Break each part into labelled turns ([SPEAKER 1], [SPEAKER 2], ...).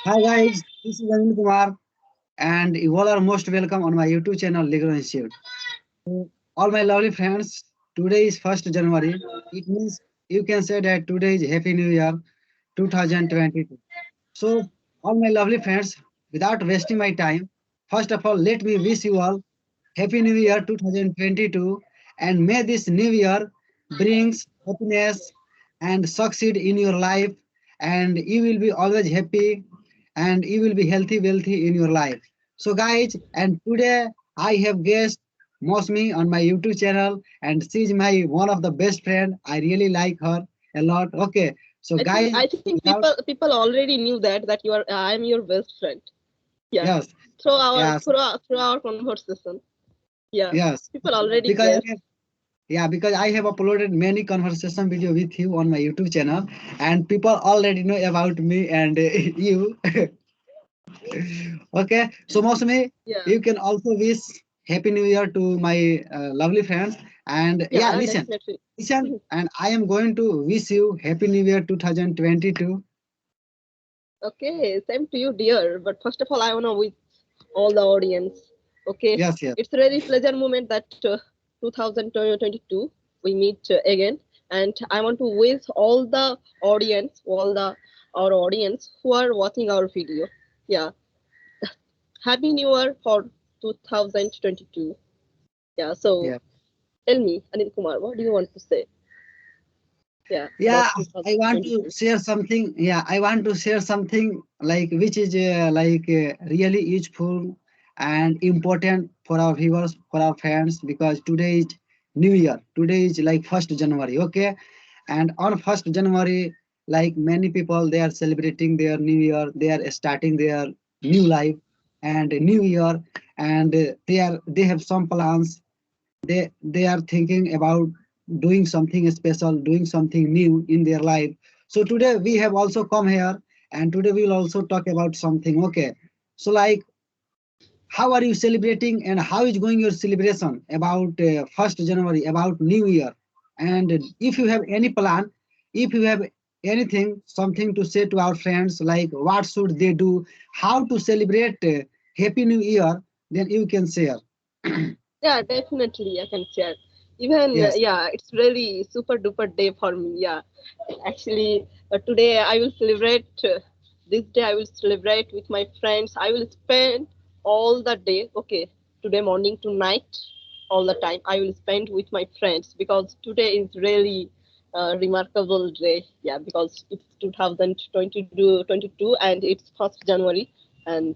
[SPEAKER 1] Hi guys, this is Anil Kumar, and you all are most welcome on my YouTube channel Legal Institute. So, all my lovely friends, today is 1st January. It means you can say that today is Happy New Year 2022. So, all my lovely friends, without wasting my time, first of all, let me wish you all Happy New Year 2022, and may this new year brings happiness and succeed in your life, and you will be always happy and you will be healthy, wealthy in your life. So, guys, and today I have guest Mosmi on my YouTube channel, and she's my one of the best friend. I really like her a lot. Okay, so guys,
[SPEAKER 2] I think
[SPEAKER 1] without
[SPEAKER 2] people already knew that you are I'm your best friend. Yeah.
[SPEAKER 1] yes,
[SPEAKER 2] Through our
[SPEAKER 1] yes,
[SPEAKER 2] through our conversation. Yeah.
[SPEAKER 1] yes,
[SPEAKER 2] People already
[SPEAKER 1] because
[SPEAKER 2] guessed.
[SPEAKER 1] yeah, because I have uploaded many conversation video with you on my YouTube channel, and people already know about me and you. Okay, so Mosme,
[SPEAKER 2] Yeah.
[SPEAKER 1] you can also wish Happy New Year to my lovely friends. And yeah,
[SPEAKER 2] Yeah, definitely.
[SPEAKER 1] listen, and I am going to wish you Happy New Year 2022.
[SPEAKER 2] Okay, same to you, dear. But first of all, I wanna with all the audience. Okay,
[SPEAKER 1] Yes, yes,
[SPEAKER 2] it's a really pleasure moment that 2022 we meet again, and I want to wish all the audience, all the our audience who are watching our video. Yeah, Happy New Year for 2022. Yeah, so
[SPEAKER 1] yeah.
[SPEAKER 2] tell me, Anil Kumar, what do you want to say? Yeah, about
[SPEAKER 1] Yeah, I want to
[SPEAKER 2] 2022.
[SPEAKER 1] share something. Yeah, I want to share something like which is really useful and important for our viewers, for our fans, because today is New Year. Today is like 1st January. Okay, and on 1st January, like many people, they are celebrating their New Year. They are starting their new life and New Year, and they have some plans. They are thinking about doing something special, doing something new in their life. So today we have also come here, and today we'll also talk about something. Okay, so like, how are you celebrating and how is going your celebration about 1st January, about New Year? And if you have any plan, if you have anything, something to say to our friends, like what should they do, how to celebrate Happy New Year, then you can share.
[SPEAKER 2] Yeah, definitely, I can share. Even
[SPEAKER 1] Yes.
[SPEAKER 2] yeah, it's really super duper day for me. Yeah, actually, today I will celebrate. This day I will celebrate with my friends. I will spend all the day. Okay, today morning to night, all the time I will spend with my friends because today is really remarkable day. Yeah, because it's 2022 and it's 1st January, and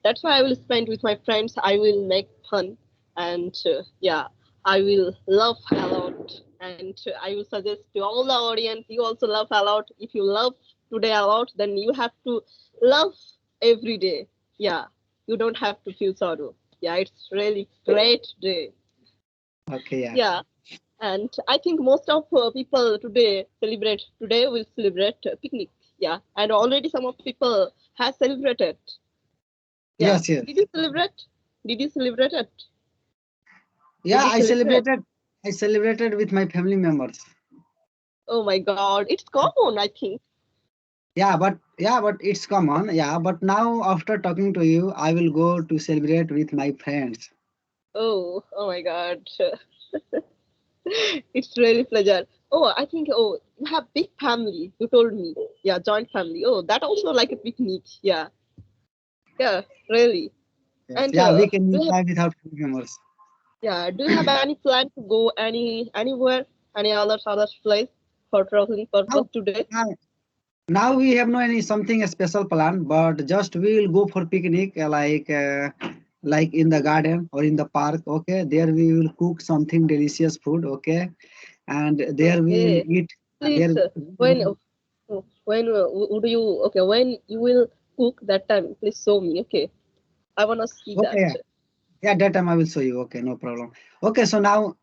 [SPEAKER 2] that's why I will spend with my friends. I will make fun, and yeah, I will laugh a lot, and I will suggest to all the audience, you also laugh a lot. If you love today a lot, then you have to laugh every day. Yeah, you don't have to feel sorrow. Yeah, it's really great day.
[SPEAKER 1] Okay, yeah.
[SPEAKER 2] Yeah, and I think most of people today will celebrate picnic. Yeah, and already some of people have celebrated. Yeah,
[SPEAKER 1] Yes, yes.
[SPEAKER 2] did you celebrate? Did you celebrate it?
[SPEAKER 1] Yeah,
[SPEAKER 2] Did you celebrate?
[SPEAKER 1] I celebrated with my family members.
[SPEAKER 2] Oh my God, it's common, I think.
[SPEAKER 1] Yeah, but it's common. Yeah, but now after talking to you, I will go to celebrate with my friends.
[SPEAKER 2] Oh my God. It's really pleasure. Oh, I think, oh, you have big family, you told me. Yeah, joint family. Oh, that also like a picnic. Yeah, really.
[SPEAKER 1] Yes.
[SPEAKER 2] And
[SPEAKER 1] Yeah, we can enjoy without family members.
[SPEAKER 2] do you have any plan to go anywhere, any other place for traveling purpose
[SPEAKER 1] Now,
[SPEAKER 2] today?
[SPEAKER 1] now, now we have no any something special plan, but just we will go for picnic, like in the garden or in the park. Okay, there we will cook something delicious food. Okay, and there we will
[SPEAKER 2] Okay.
[SPEAKER 1] eat.
[SPEAKER 2] Please,
[SPEAKER 1] There.
[SPEAKER 2] would you, okay, when you will cook that time, please show me, okay? I wanna see
[SPEAKER 1] Okay,
[SPEAKER 2] that.
[SPEAKER 1] yeah. Yeah, that time I will show you. Okay, no problem. Okay, so now,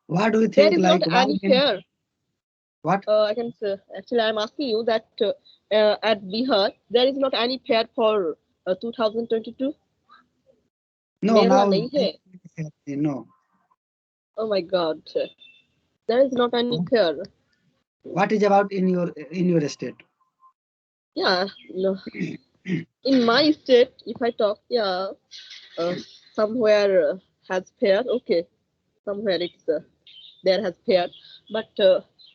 [SPEAKER 1] what do you
[SPEAKER 2] There
[SPEAKER 1] think?
[SPEAKER 2] is not
[SPEAKER 1] Like, why
[SPEAKER 2] any
[SPEAKER 1] many?
[SPEAKER 2] fair.
[SPEAKER 1] What?
[SPEAKER 2] I can say, actually, I'm asking you that at Bihar, there is not any fair for 2022.
[SPEAKER 1] No,
[SPEAKER 2] Mela
[SPEAKER 1] now
[SPEAKER 2] नहीं है.
[SPEAKER 1] no.
[SPEAKER 2] Oh my God, there is not any fair.
[SPEAKER 1] What is about in your state?
[SPEAKER 2] Yeah, no. In my state, if I talk, yeah, uh, somewhere has fair. Okay, somewhere it's there has fair, but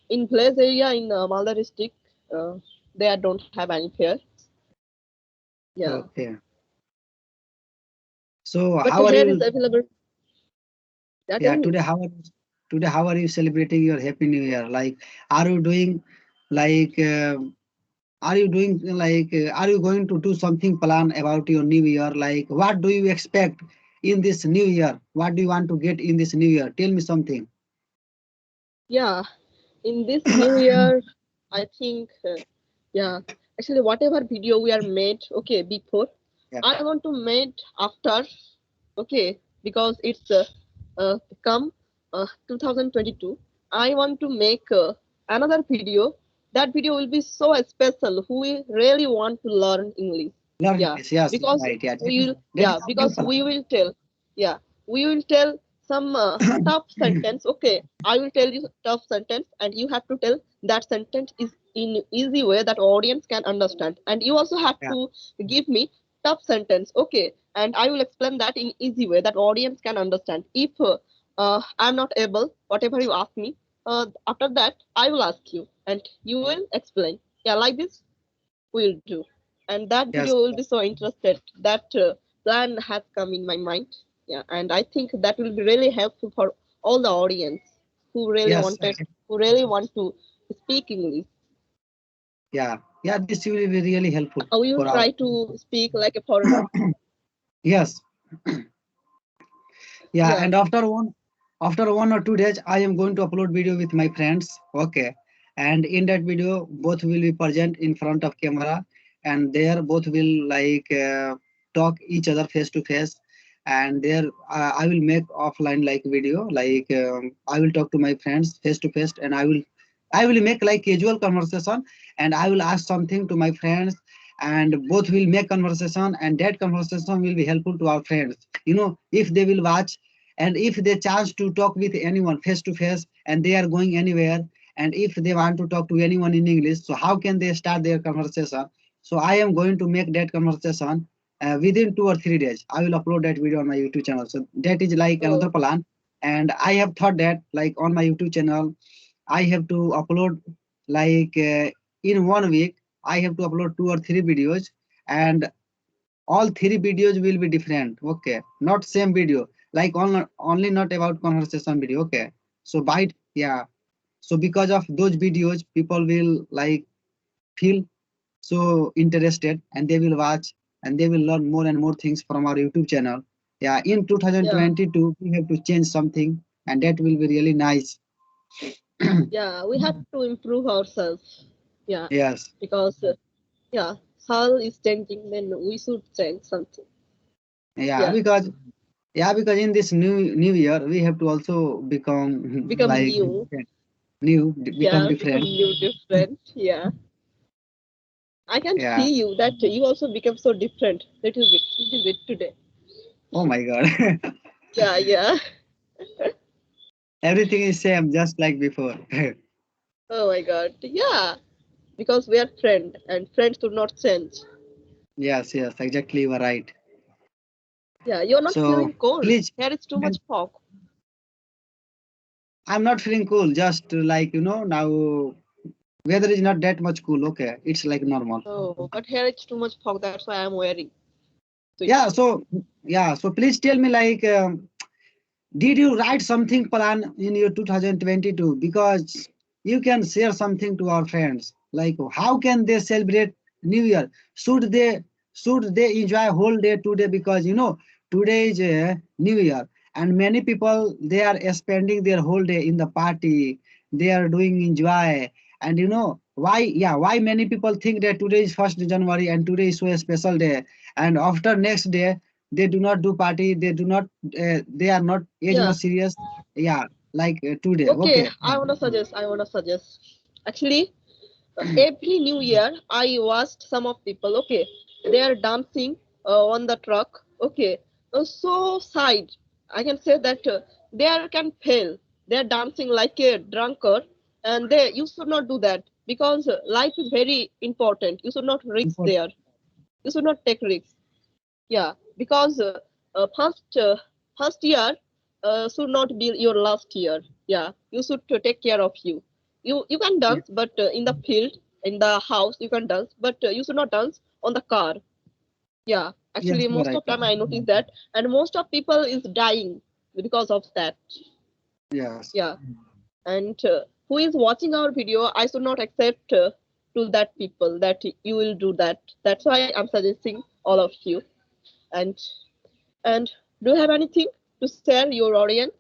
[SPEAKER 2] in place area in Malda district, uh, they don't have any fair. Yeah,
[SPEAKER 1] Okay. So
[SPEAKER 2] but
[SPEAKER 1] how are
[SPEAKER 2] here is
[SPEAKER 1] you?
[SPEAKER 2] available. Yeah, tell
[SPEAKER 1] Yeah,
[SPEAKER 2] me.
[SPEAKER 1] today how are you celebrating your Happy New Year? Like, are you doing like are you doing like are you going to do something plan about your New Year? Like, what do you expect in this New Year? What do you want to get in this New Year? Tell me something.
[SPEAKER 2] Yeah, in this new year, I think, yeah, actually, whatever video we are made, okay, before,
[SPEAKER 1] Yeah,
[SPEAKER 2] I want to make after, okay, because it's come 2022. I want to make another video. That video will be so special. Who will really want to learn English?
[SPEAKER 1] learn
[SPEAKER 2] Yeah,
[SPEAKER 1] English. Yes,
[SPEAKER 2] because
[SPEAKER 1] right. Yeah,
[SPEAKER 2] we will,
[SPEAKER 1] that is
[SPEAKER 2] yeah,
[SPEAKER 1] a new
[SPEAKER 2] because
[SPEAKER 1] plan.
[SPEAKER 2] we will tell, yeah, we will tell some tough sentence. Okay, I will tell you tough sentence, and you have to tell that sentence is in easy way that audience can understand. And you also have
[SPEAKER 1] Yeah,
[SPEAKER 2] to give me tough sentence. Okay, and I will explain that in easy way that audience can understand. If I'm not able, whatever you ask me, after that I will ask you, and you will explain. Yeah, like this we'll do. And that video
[SPEAKER 1] yes,
[SPEAKER 2] will be so interested. That plan has come in my mind. Yeah, and I think that will be really helpful for all the audience who really
[SPEAKER 1] yes.
[SPEAKER 2] wanted, who really want to speak English.
[SPEAKER 1] Yeah, yeah. This will be really helpful
[SPEAKER 2] We will
[SPEAKER 1] for our.
[SPEAKER 2] try to speak like a foreigner.
[SPEAKER 1] Yes, yeah.
[SPEAKER 2] Yeah,
[SPEAKER 1] And after 1 or 2 days, I am going to upload video with my friends. Okay, and in that video, both will be present in front of camera, and there both will like talk each other face to face. And there, I will make offline like video, like I will talk to my friends face to face, and I will make like casual conversation, and I will ask something to my friends, and both will make conversation, and that conversation will be helpful to our friends. If they will watch, and if they chance to talk with anyone face to face, and they are going anywhere, and if they want to talk to anyone in English, so how can they start their conversation? So I am going to make that conversation within 2 or 3 days. I will upload that video on my YouTube channel. So that is like
[SPEAKER 2] oh,
[SPEAKER 1] another plan. And I have thought that like on my YouTube channel, I have to upload like in 1 week, I have to upload 2 or 3 videos, and all 3 videos will be different. Okay, not same video, like only not about conversation video. Okay, so by yeah, so because of those videos, people will like feel so interested, and they will watch, and they will learn more and more things from our YouTube channel. Yeah, in
[SPEAKER 2] yeah,
[SPEAKER 1] 2022 we have to change something, and that will be really nice.
[SPEAKER 2] yeah. We have to improve ourselves. Yeah,
[SPEAKER 1] Yes,
[SPEAKER 2] because yeah, Hal is changing. Then we should change something.
[SPEAKER 1] yeah,
[SPEAKER 2] Yeah,
[SPEAKER 1] because in this new year we have to also become
[SPEAKER 2] become
[SPEAKER 1] like
[SPEAKER 2] new.
[SPEAKER 1] become
[SPEAKER 2] Yeah, become
[SPEAKER 1] different.
[SPEAKER 2] new, different. Yeah. I can
[SPEAKER 1] Yeah.
[SPEAKER 2] see you that you also become so different little bit today.
[SPEAKER 1] Oh my God.
[SPEAKER 2] Yeah, yeah.
[SPEAKER 1] Everything is same, just like before.
[SPEAKER 2] Oh my God. Yeah, because we are friends and friends do not change.
[SPEAKER 1] Yes, yes, exactly. You are right.
[SPEAKER 2] Yeah, you're not
[SPEAKER 1] So
[SPEAKER 2] feeling cold.
[SPEAKER 1] please,
[SPEAKER 2] Here is too much fog.
[SPEAKER 1] I'm not feeling cool. Just like now, weather is not that much cool. Okay, it's like normal.
[SPEAKER 2] Oh, but here it's too much fog. That's why I'm wearing
[SPEAKER 1] Yeah.
[SPEAKER 2] sweatshirt.
[SPEAKER 1] So yeah. So please tell me, like, did you write something plan in your 2022? Because you can share something to our friends. Like, how can they celebrate New Year? Should they enjoy whole day today? Because today is New Year, and many people they are spending their whole day in the party. They are doing enjoy, and why? Yeah, why many people think that today is 1st January and today is so a special day, and after next day they do not do party. They are not age
[SPEAKER 2] Yeah.
[SPEAKER 1] much serious. Yeah, like today.
[SPEAKER 2] Okay,
[SPEAKER 1] Okay.
[SPEAKER 2] I wanna suggest. Actually, every New Year I watched some of people. Okay, they are dancing on the truck. Okay, so side. I can say that they are can fail. They are dancing like a drunkard, and they you should not do that. because life is very important. You should not risk
[SPEAKER 1] Important.
[SPEAKER 2] there. You should not take risks. Yeah, because first year should not be your last year. Yeah, you should take care of you. You can
[SPEAKER 1] Yeah,
[SPEAKER 2] dance, but in the field, in the house, you can dance, but you should not dance on the car. Yeah,
[SPEAKER 1] yes,
[SPEAKER 2] actually,
[SPEAKER 1] you're
[SPEAKER 2] most
[SPEAKER 1] right.
[SPEAKER 2] of time I notice that, and most of people is dying because of that.
[SPEAKER 1] Yes.
[SPEAKER 2] Yeah, and who is watching our video, I should not accept to that people that you will do that. That's why I'm suggesting all of you. And and do you have anything to share your audience?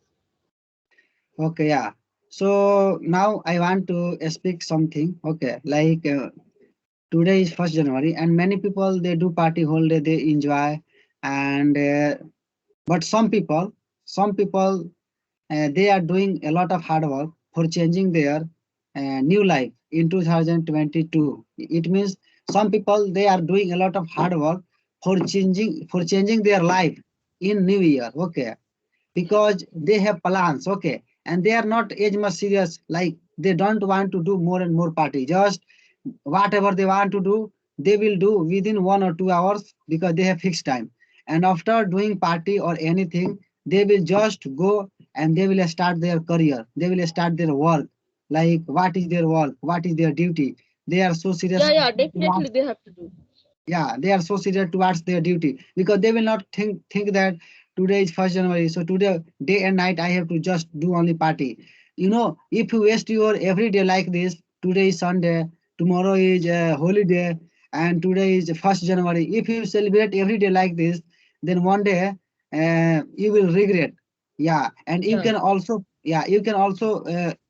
[SPEAKER 1] Okay, yeah. So now I want to speak something. Okay, like today is 1st January, and many people they do party whole day, they enjoy, and but some people they are doing a lot of hard work for changing their new life in 2022. It means some people they are doing a lot of hard work for changing their life in new year. Okay, because they have plans. Okay, and they are not as much serious, like they don't want to do more and more party. Just whatever they want to do, they will do within 1 or 2 hours because they have fixed time. And after doing party or anything, they will just go and they will start their career. They will start their work. Like what is their work? What is their duty? They are so serious.
[SPEAKER 2] Yeah, yeah, definitely they have to do.
[SPEAKER 1] Yeah, they are so serious towards their duty because they will not think that today is 1st January, so today day and night I have to just do only party. If you waste your every day like this, today is Sunday, tomorrow is holiday, and today is 1st January. If you celebrate every day like this, then one day you will regret. Yeah, and you
[SPEAKER 2] Yeah,
[SPEAKER 1] can also,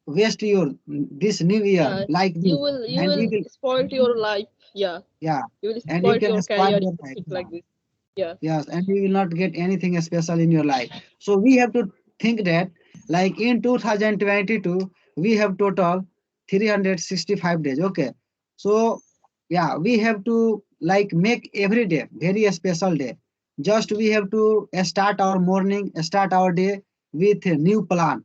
[SPEAKER 1] waste your this new year
[SPEAKER 2] yeah,
[SPEAKER 1] like
[SPEAKER 2] you
[SPEAKER 1] this,
[SPEAKER 2] will you
[SPEAKER 1] and
[SPEAKER 2] will
[SPEAKER 1] you will,
[SPEAKER 2] spoil your life. Yeah,
[SPEAKER 1] yeah,
[SPEAKER 2] you will
[SPEAKER 1] and you
[SPEAKER 2] spoil
[SPEAKER 1] can
[SPEAKER 2] your
[SPEAKER 1] spoil
[SPEAKER 2] career if
[SPEAKER 1] your
[SPEAKER 2] you
[SPEAKER 1] life.
[SPEAKER 2] think
[SPEAKER 1] Yeah.
[SPEAKER 2] like this. Yeah,
[SPEAKER 1] Yes, and you will not get anything special in your life. So we have to think that, like in 2022, we have total 365 days. Okay. So yeah, we have to like make every day very special day. Just we have to start our morning, start our day with a new plan,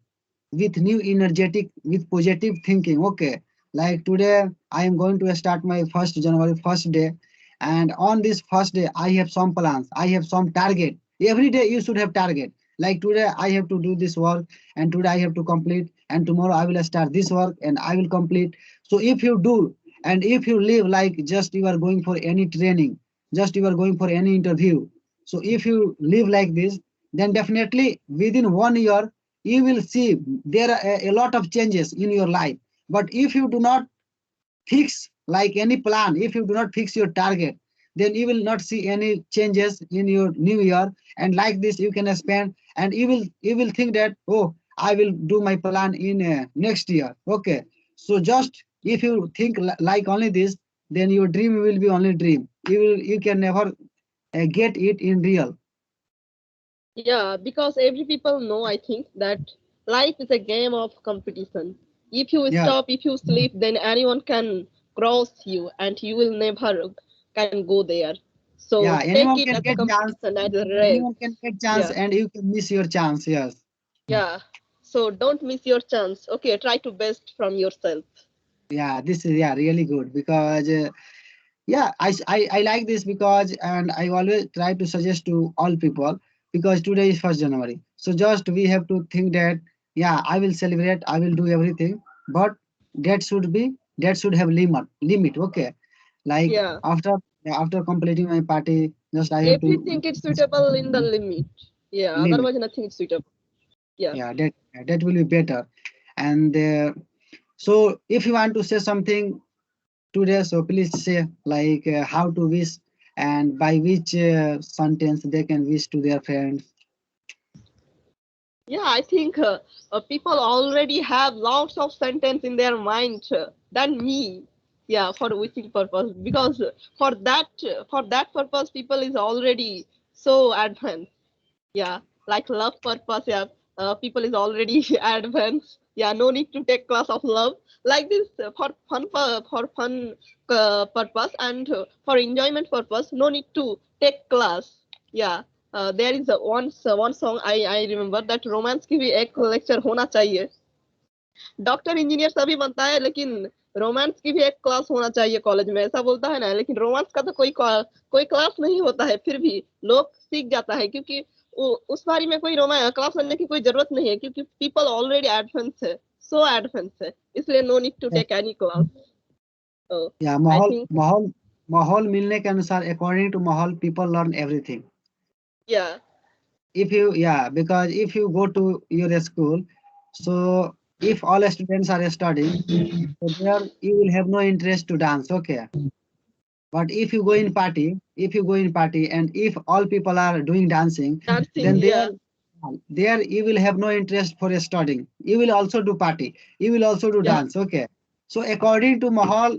[SPEAKER 1] with new energetic, with positive thinking. Okay, like today I am going to start my 1st January first day, and on this first day I have some plans, I have some target. Every day you should have target. Like today I have to do this work, and today I have to complete, and tomorrow I will start this work and I will complete. So if you do, and if you live like just you are going for any training, just you are going for any interview, so if you live like this, then definitely within 1 year you will see there are a lot of changes in your life. But if you do not fix like any plan, if you do not fix your target, then you will not see any changes in your new year. And like this you can spend, and you will think that, oh, I will do my plan in next year. Okay, so just if you think like only this, then your dream will be only dream. You can never get it in real.
[SPEAKER 2] yeah, because every people know, I think, that life is a game of competition. If you
[SPEAKER 1] Yeah,
[SPEAKER 2] stop, if you sleep, then anyone can cross you, and you will never can go there. So
[SPEAKER 1] yeah,
[SPEAKER 2] take
[SPEAKER 1] anyone
[SPEAKER 2] it
[SPEAKER 1] can
[SPEAKER 2] as a
[SPEAKER 1] get chance.
[SPEAKER 2] competition, as a race.
[SPEAKER 1] Anyone can get chance
[SPEAKER 2] Yeah,
[SPEAKER 1] and you can miss your chance. Yes.
[SPEAKER 2] yeah. So don't miss your chance. Okay, try to best from yourself.
[SPEAKER 1] Yeah, this is, yeah, really good because yeah, I like this because, and I always try to suggest to all people, because today is 1st January. So just we have to think that, yeah, I will celebrate, I will do everything, but that should have limit. Okay, like
[SPEAKER 2] Yeah,
[SPEAKER 1] after completing my party, just I have to
[SPEAKER 2] everything is suitable in the limit. Yeah,
[SPEAKER 1] limit.
[SPEAKER 2] otherwise nothing is suitable. Yeah.
[SPEAKER 1] Yeah, that will be better. And so if you want to say something today, so please say like how to wish and by which sentence they can wish to their friends.
[SPEAKER 2] Yeah, I think people already have lots of sentence in their mind than me. Yeah, for wishing purpose, because for that purpose, people is already so advanced. Yeah, like love purpose. Yeah, people is already advanced. Yeah, no need to take class of love like this for fun purpose, and for enjoyment purpose. No need to take class. Yeah, there is one song I remember that romance की भी एक lecture होना चाहिए. Doctor engineer सभी बनता है लेकिन romance की भी एक क्लास होना चाहिए कॉलेज में, ऐसा बोलता है ना, लेकिन रोमांस का तो कोई क्लास नहीं होता है, फिर भी लोग सीख जाता है, क्योंकि उस बारे में कोई रोमांस क्लास करने की कोई जरूरत नहीं है, क्योंकि पीपल ऑलरेडी एडवांस है, सो एडवांस है, इसलिए no need to take any class.
[SPEAKER 1] या
[SPEAKER 2] आई
[SPEAKER 1] माहौल
[SPEAKER 2] थिंक
[SPEAKER 1] माहौल माहौल मिलने के अनुसार अकॉर्डिंग टू माहौल पीपल लर्न एवरीथिंग।
[SPEAKER 2] या
[SPEAKER 1] If you, yeah, because if you go to your school, so if all students are studying, so there you will have no interest to dance, okay? But if you go in party, and if all people are doing dancing,
[SPEAKER 2] dancing,
[SPEAKER 1] then
[SPEAKER 2] yeah,
[SPEAKER 1] there you will have no interest for studying. You will also do party. You will also do
[SPEAKER 2] yeah,
[SPEAKER 1] dance. Okay. So according to mahal,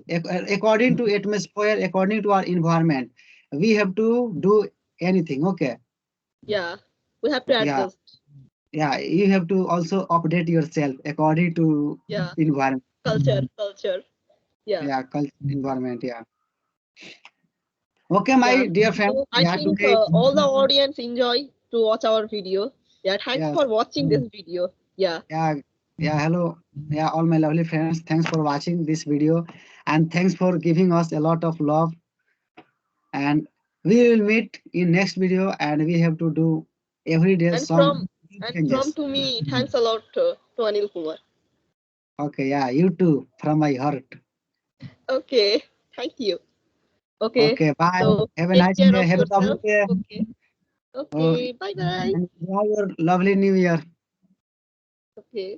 [SPEAKER 1] according to atmosphere, according to our environment, we have to do anything. Okay.
[SPEAKER 2] yeah, we have to
[SPEAKER 1] Yeah.
[SPEAKER 2] adjust.
[SPEAKER 1] Yeah. You have to also update yourself according to
[SPEAKER 2] Yeah,
[SPEAKER 1] environment.
[SPEAKER 2] culture, yeah.
[SPEAKER 1] Yeah. Culture, environment. Yeah. Okay,
[SPEAKER 2] Yeah,
[SPEAKER 1] my dear friend.
[SPEAKER 2] so I
[SPEAKER 1] Yeah.
[SPEAKER 2] think
[SPEAKER 1] Today.
[SPEAKER 2] all the audience enjoy to watch our video. Yeah, thanks
[SPEAKER 1] Yes.
[SPEAKER 2] for watching this video. Yeah,
[SPEAKER 1] Yeah, yeah, hello. Yeah, all my lovely friends. Thanks for watching this video and thanks for giving us a lot of love. And we will meet in next video and we have to do every day
[SPEAKER 2] and
[SPEAKER 1] some
[SPEAKER 2] from
[SPEAKER 1] changes.
[SPEAKER 2] to me, thanks a lot to Anil Kumar.
[SPEAKER 1] Okay, yeah, you too from my heart.
[SPEAKER 2] Okay, thank you. Okay,
[SPEAKER 1] Okay, bye.
[SPEAKER 2] so
[SPEAKER 1] Have a
[SPEAKER 2] take
[SPEAKER 1] nice
[SPEAKER 2] care
[SPEAKER 1] day.
[SPEAKER 2] of
[SPEAKER 1] Have a lovely
[SPEAKER 2] yourself.
[SPEAKER 1] day.
[SPEAKER 2] Okay,
[SPEAKER 1] Oh,
[SPEAKER 2] okay, bye bye.
[SPEAKER 1] and enjoy your lovely new year.
[SPEAKER 2] Okay.